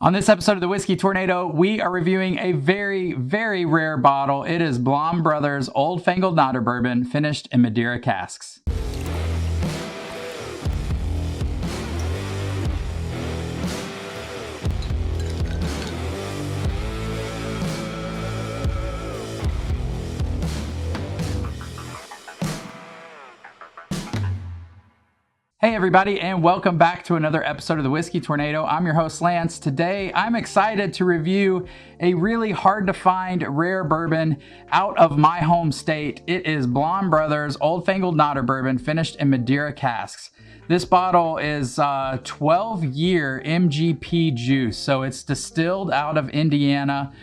On this episode of the Whiskey Tornado, we are reviewing a very, very rare bottle. It is Blaum Brothers Old Fangled Bourbon, finished in Madeira casks. Hey everybody, and welcome back to another episode of the Whiskey Tornado. I'm your host Lance. Today I'm excited to review a really hard to find rare bourbon out of my home state. It is Blaum Brothers Old Fangled Bourbon, finished in Madeira casks. This bottle is 12-year MGP juice, so it's distilled out of Indiana,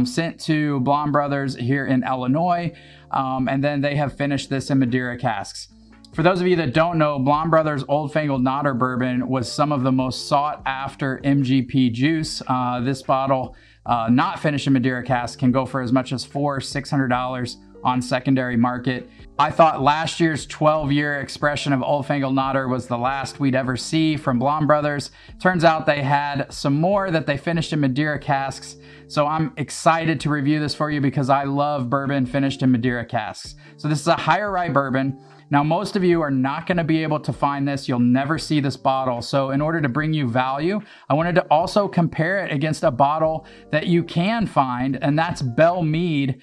sent to Blaum Brothers here in Illinois, and then they have finished this in Madeira casks. For those of you that don't know, Blaum Brothers Old Fangled Bourbon was some of the most sought after MGP juice. This bottle, not finished in Madeira cask, can go for as much as $600 on secondary market. I thought last year's 12-year expression of Old Fangled was the last we'd ever see from Blaum Brothers. Turns out they had some more that they finished in Madeira casks. So I'm excited to review this for you because I love bourbon finished in Madeira casks. So this is a higher rye bourbon. Now, most of you are not going to be able to find this. You'll never see this bottle. So in order to bring you value, I wanted to also compare it against a bottle that you can find, and that's Belle Meade,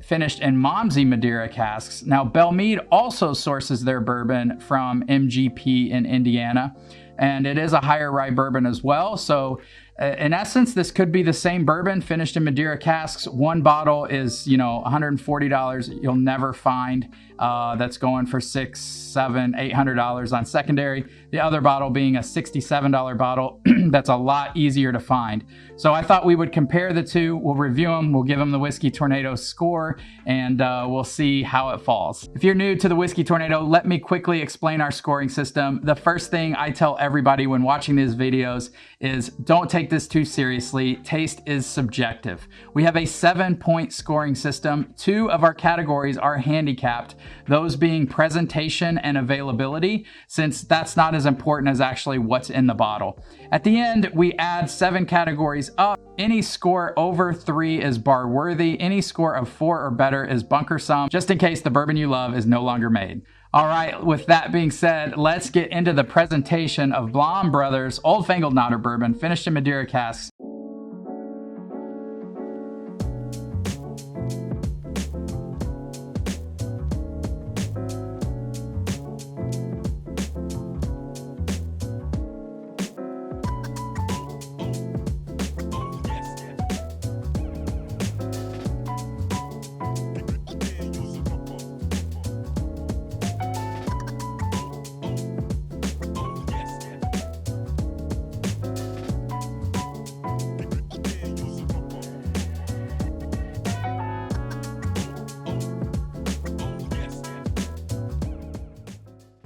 finished in Momsey Madeira casks. Now, Belle Meade also sources their bourbon from MGP in Indiana, and it is a higher rye bourbon as well. So in essence, this could be the same bourbon finished in Madeira casks. One bottle is, $140. You'll never find that's going for $600, $700, $800 on secondary. The other bottle being a $67 bottle that's a lot easier to find. So I thought we would compare the two. We'll review them. We'll give them the Whiskey Tornado score, and we'll see how it falls. If you're new to the Whiskey Tornado, let me quickly explain our scoring system. The first thing I tell everybody when watching these videos is don't take this too seriously. Taste is subjective. We have a 7-point scoring system. 2 of our categories are handicapped, those being presentation and availability, since that's not as important as actually what's in the bottle. At the end, we add 7 categories up. Any score over 3 is bar worthy. Any score of 4 or better is bunkersome, just in case the bourbon you love is no longer made. All right, with that being said, let's get into the presentation of Blaum Brothers Old Fangled Bourbon, finished in Madeira casks.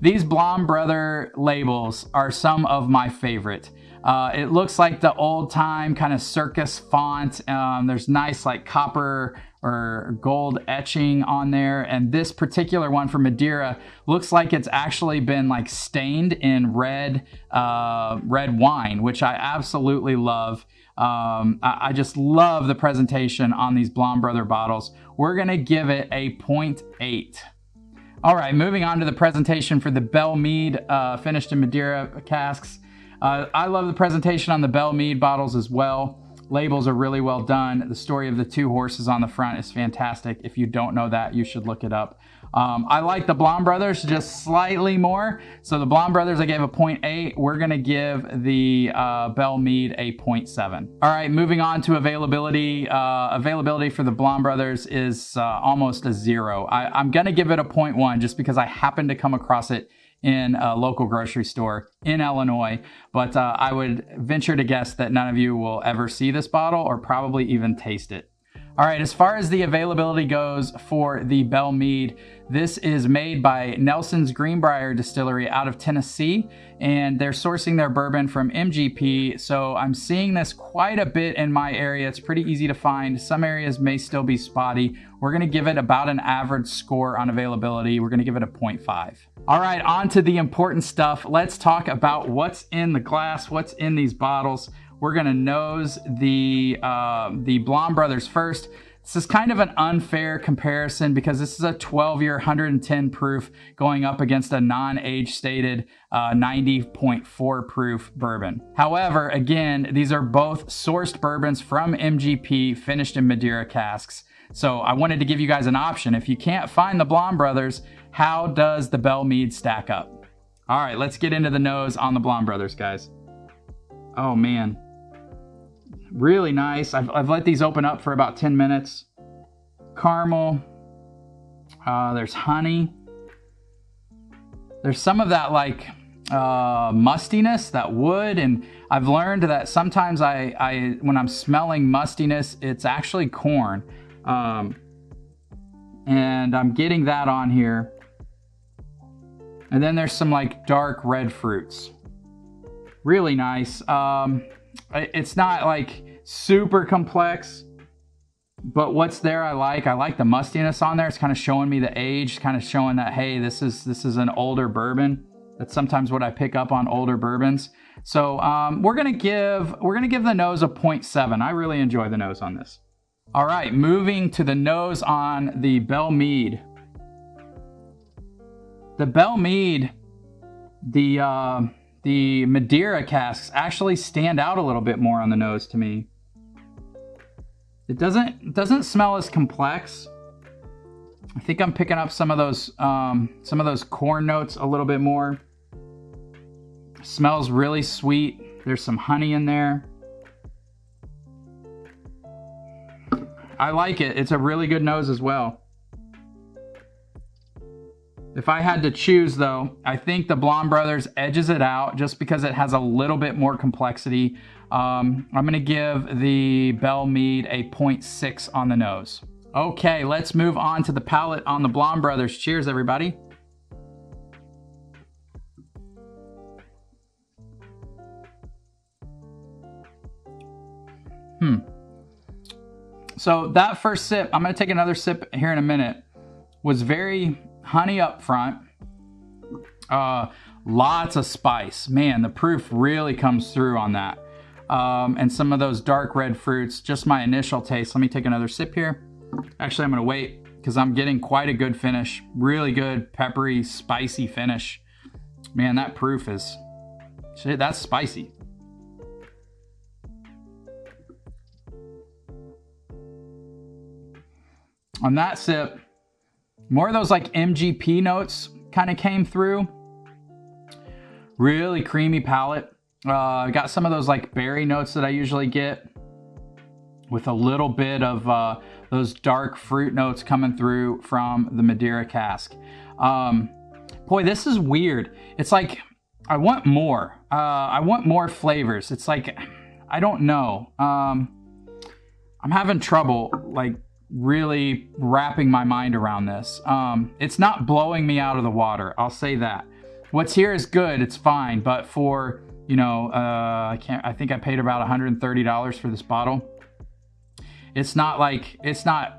These Blaum Brother labels are some of my favorite. It looks like the old time kind of circus font. There's nice like copper or gold etching on there. And this particular one for Madeira looks like it's actually been like stained in red wine, which I absolutely love. I just love the presentation on these Blaum Brother bottles. We're gonna give it a 0.8. All right, moving on to the presentation for the Belle Meade, finished in Madeira casks. I love the presentation on the Belle Meade bottles as well. Labels are really well done. The story of the 2 horses on the front is fantastic. If you don't know that, you should look it up. I like the Blaum Brothers just slightly more. So the Blaum Brothers, I gave a 0.8. We're gonna give the Belle Meade a 0.7. All right, moving on to availability. Availability for the Blaum Brothers is almost a 0. I'm gonna give it a 0.1 just because I happened to come across it in a local grocery store in Illinois, but I would venture to guess that none of you will ever see this bottle or probably even taste it. All right, as far as the availability goes for the Belle Meade, this is made by Nelson's Greenbrier Distillery out of Tennessee, and they're sourcing their bourbon from MGP, so I'm seeing this quite a bit in my area. It's pretty easy to find. Some areas may still be spotty. We're gonna give it about an average score on availability. We're gonna give it a 0.5. All right, on to the important stuff. Let's talk about what's in the glass, what's in these bottles. we're gonna nose the Blaum Brothers first. This is kind of an unfair comparison because this is a 12-year 110 proof going up against a non-age stated 90.4 proof bourbon. However, again, these are both sourced bourbons from MGP, finished in Madeira casks. So I wanted to give you guys an option. If you can't find the Blaum Brothers, how does the Belle Meade stack up? All right, let's get into the nose on the Blaum Brothers, guys. Oh man. Really nice. I've let these open up for about 10 minutes. Caramel. There's honey. There's some of that like mustiness, that wood, and I've learned that sometimes I when I'm smelling mustiness, it's actually corn. And I'm getting that on here. And then there's some like dark red fruits. Really nice. It's not like super complex, but what's there I like the mustiness on there. It's kind of showing me the age, kind of showing that, hey, this is an older bourbon. That's sometimes what I pick up on older bourbons. So we're gonna give the nose a 0.7. I really enjoy the nose on this. All right, moving to the nose on the Belle Meade. The Belle Meade, the Madeira casks actually stand out a little bit more on the nose to me. It doesn't smell as complex. I think I'm picking up some of those corn notes a little bit more. Smells really sweet. There's some honey in there. I like it. It's a really good nose as well. If I had to choose though, I think the Blaum Brothers edges it out just because it has a little bit more complexity. I'm gonna give the Belle Meade a 0.6 on the nose. Okay, let's move on to the palate on the Blaum Brothers. Cheers, everybody. So that first sip, I'm gonna take another sip here in a minute, was very honey up front, lots of spice. Man, the proof really comes through on that. And some of those dark red fruits, just my initial taste. Let me take another sip here. Actually, I'm gonna wait because I'm getting quite a good finish. Really good, peppery, spicy finish. Man, that proof is, shit, that's spicy. On that sip, more of those like MGP notes kind of came through. Really creamy palate. Got some of those like berry notes that I usually get with a little bit of those dark fruit notes coming through from the Madeira cask. Boy, this is weird. It's like, I want more. I want more flavors. It's like, I don't know. I'm having trouble like really wrapping my mind around this. It's not blowing me out of the water, I'll say that. What's here is good, it's fine, but for, you know, I think I paid about $130 for this bottle. It's not like, it's not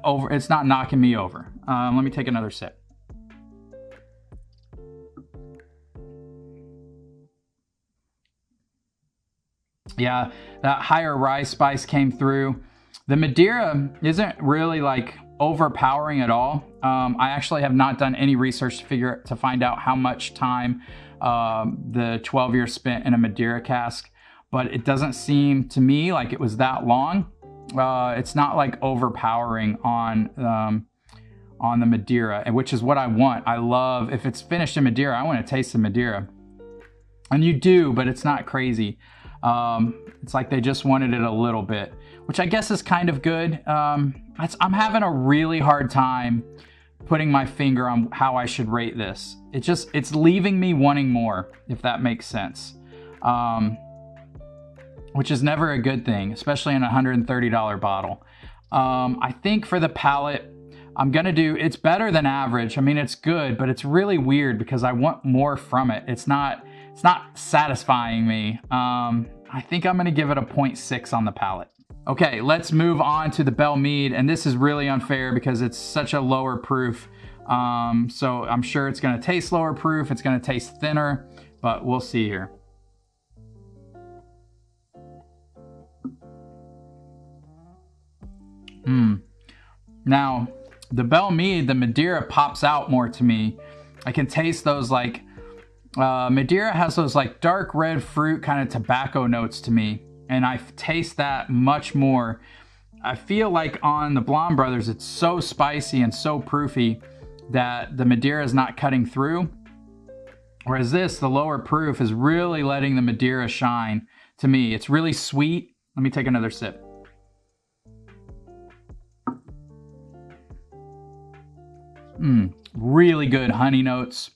knocking me over. Let me take another sip. Yeah, that higher rye spice came through. The Madeira isn't really like overpowering at all. I actually have not done any research to find out how much time the 12 years spent in a Madeira cask, but it doesn't seem to me like it was that long. It's not like overpowering on the Madeira, which is what I want. I love, if it's finished in Madeira, I want to taste the Madeira. And you do, but it's not crazy. It's like they just wanted it a little bit, which I guess is kind of good. I'm having a really hard time putting my finger on how I should rate this. It's leaving me wanting more, if that makes sense. Which is never a good thing, especially in a $130 bottle. I think for the palate, I'm gonna do, it's better than average. I mean, it's good, but it's really weird because I want more from it. It's not satisfying me. I think I'm gonna give it a 0.6 on the palate. Okay, let's move on to the Belle Meade, and this is really unfair because it's such a lower proof. So I'm sure it's gonna taste lower proof, it's gonna taste thinner, but we'll see here. Now, the Belle Meade, the Madeira pops out more to me. I can taste those like, Madeira has those like dark red fruit kind of tobacco notes to me. And I taste that much more. I feel like on the Blaum Brothers, it's so spicy and so proofy that the Madeira is not cutting through. Whereas this, the lower proof, is really letting the Madeira shine to me. It's really sweet. Let me take another sip. Really good honey notes,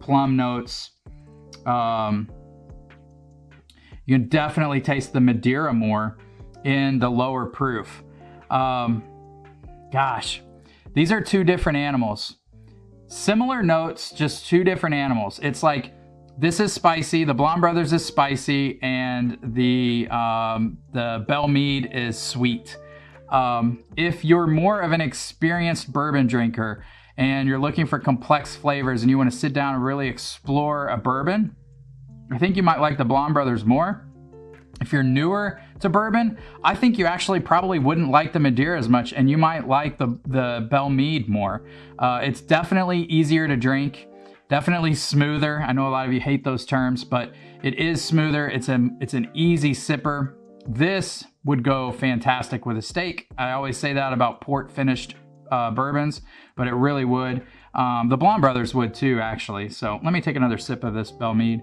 plum notes. You can definitely taste the Madeira more in the lower proof. Gosh, these are two different animals. Similar notes, just two different animals. It's like this is spicy, the Blaum Brothers is spicy, and the Belle Meade is sweet. If you're more of an experienced bourbon drinker and you're looking for complex flavors and you want to sit down and really explore a bourbon, I think you might like the Blaum Brothers more. If you're newer to bourbon, I think you actually probably wouldn't like the Madeira as much, and you might like the Belle Meade more. It's definitely easier to drink, definitely smoother. I know a lot of you hate those terms, but it is smoother. It's an easy sipper. This would go fantastic with a steak. I always say that about port finished bourbons, but it really would. The Blaum Brothers would too, actually. So let me take another sip of this Belle Meade.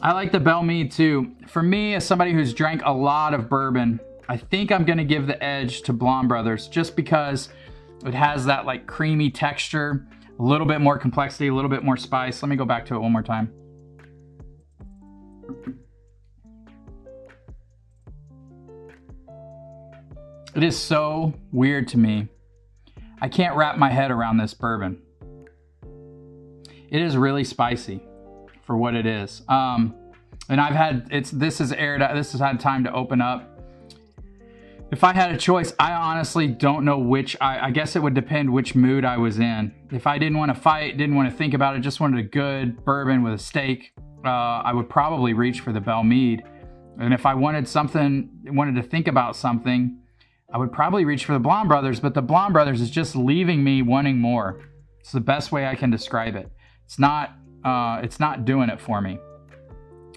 I like the Belle Meade too. For me, as somebody who's drank a lot of bourbon, I think I'm gonna give the edge to Blaum Brothers just because it has that like creamy texture, a little bit more complexity, a little bit more spice. Let me go back to it one more time. It is so weird to me. I can't wrap my head around this bourbon. It is really spicy for what it is. And I've had, this has had time to open up. If I had a choice, I honestly don't know which, I guess it would depend which mood I was in. If I didn't want to fight, didn't want to think about it, just wanted a good bourbon with a steak, I would probably reach for the Belle Meade. And if I wanted to think about something, I would probably reach for the Blaum Brothers, but the Blaum Brothers is just leaving me wanting more. It's the best way I can describe it. It's not doing it for me.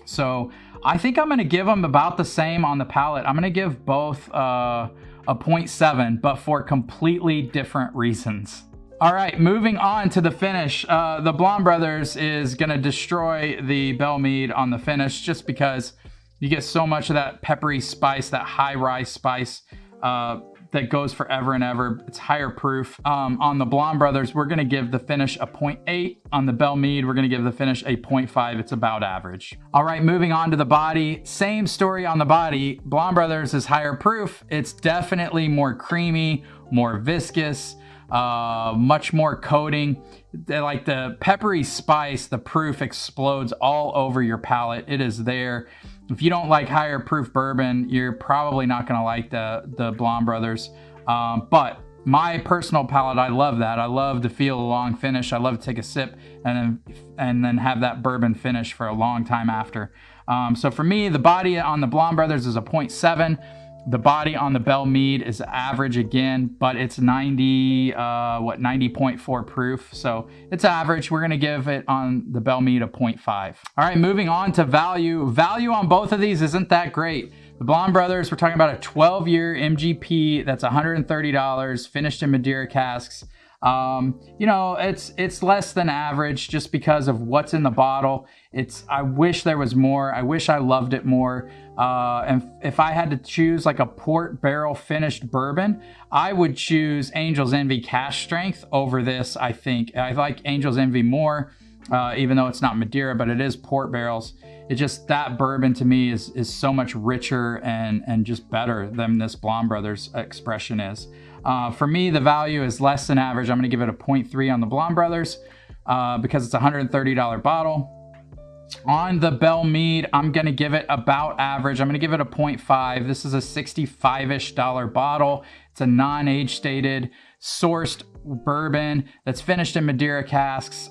So I think I'm gonna give them about the same on the palate. I'm gonna give both a 0.7, but for completely different reasons. All right, moving on to the finish. The Blaum Brothers is gonna destroy the Belle Meade on the finish just because you get so much of that peppery spice, that high rye spice that goes forever and ever. It's higher proof. On the Blaum Brothers, we're gonna give the finish a 0.8. On the Belle Meade, we're gonna give the finish a 0.5. It's about average. All right, moving on to the body. Same story on the body. Blaum Brothers is higher proof. It's definitely more creamy, more viscous, much more coating. Like the peppery spice, the proof explodes all over your palate. It is there. If you don't like higher proof bourbon, you're probably not going to like the Blaum Brothers. But my personal palate, I love that. I love to feel a long finish. I love to take a sip and then have that bourbon finish for a long time after. So for me, the body on the Blaum Brothers is a 0.7. The body on the Belle Meade is average again, but it's 90.4 proof. So it's average. We're gonna give it on the Belle Meade a 0.5. All right, moving on to value. Value on both of these isn't that great. The Blaum Brothers, we're talking about a 12-year MGP that's $130, finished in Madeira casks. You know, it's less than average just because of what's in the bottle. I wish there was more. I wish I loved it more. And if I had to choose like a port barrel finished bourbon, I would choose Angel's Envy cask strength over this. I think I like Angel's Envy more, even though it's not Madeira, but it is port barrels. It just, that bourbon to me is so much richer and just better than this Blaum Brothers expression is. For me, the value is less than average. I'm going to give it a 0.3 on the Blaum Brothers because it's a $130 bottle. On the Belle Meade, I'm going to give it about average. I'm going to give it a 0.5. This is a $65-ish bottle. It's a non-age stated. sourced bourbon that's finished in Madeira casks.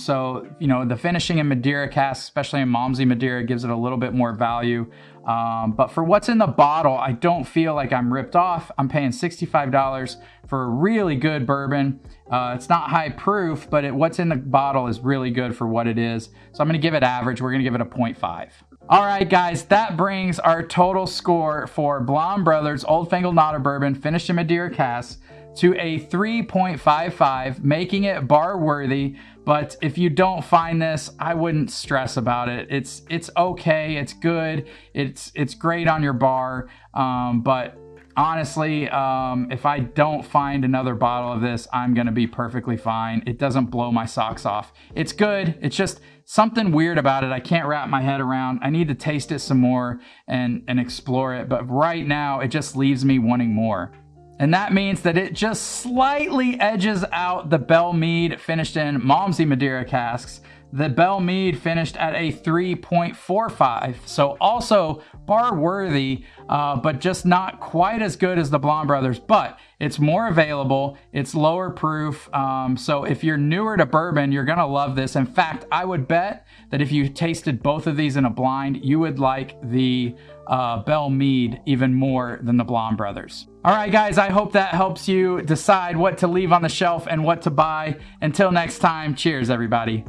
So, you know, the finishing in Madeira casks, especially in Malmsey Madeira, gives it a little bit more value. But for what's in the bottle, I don't feel like I'm ripped off. I'm paying $65 for a really good bourbon. It's not high proof, but what's in the bottle is really good for what it is. So I'm gonna give it average. We're gonna give it a 0.5. All right, guys, that brings our total score for Blaum Brothers Old Fangled Nada Bourbon finished in Madeira casks to a 3.55, making it bar worthy. But if you don't find this, I wouldn't stress about it. It's okay, it's good, it's great on your bar. But honestly, if I don't find another bottle of this, I'm gonna be perfectly fine. It doesn't blow my socks off. It's good, it's just something weird about it I can't wrap my head around. I need to taste it some more and explore it, but right now it just leaves me wanting more. And that means that it just slightly edges out the Belle Meade finished in Malmsey Madeira casks. The Belle Meade finished at a 3.45. So also bar worthy, but just not quite as good as the Blaum Brothers, but it's more available, it's lower proof. So if you're newer to bourbon, you're gonna love this. In fact, I would bet that if you tasted both of these in a blind, you would like the Belle Meade even more than the Blaum Brothers. All right, guys, I hope that helps you decide what to leave on the shelf and what to buy. Until next time, cheers, everybody.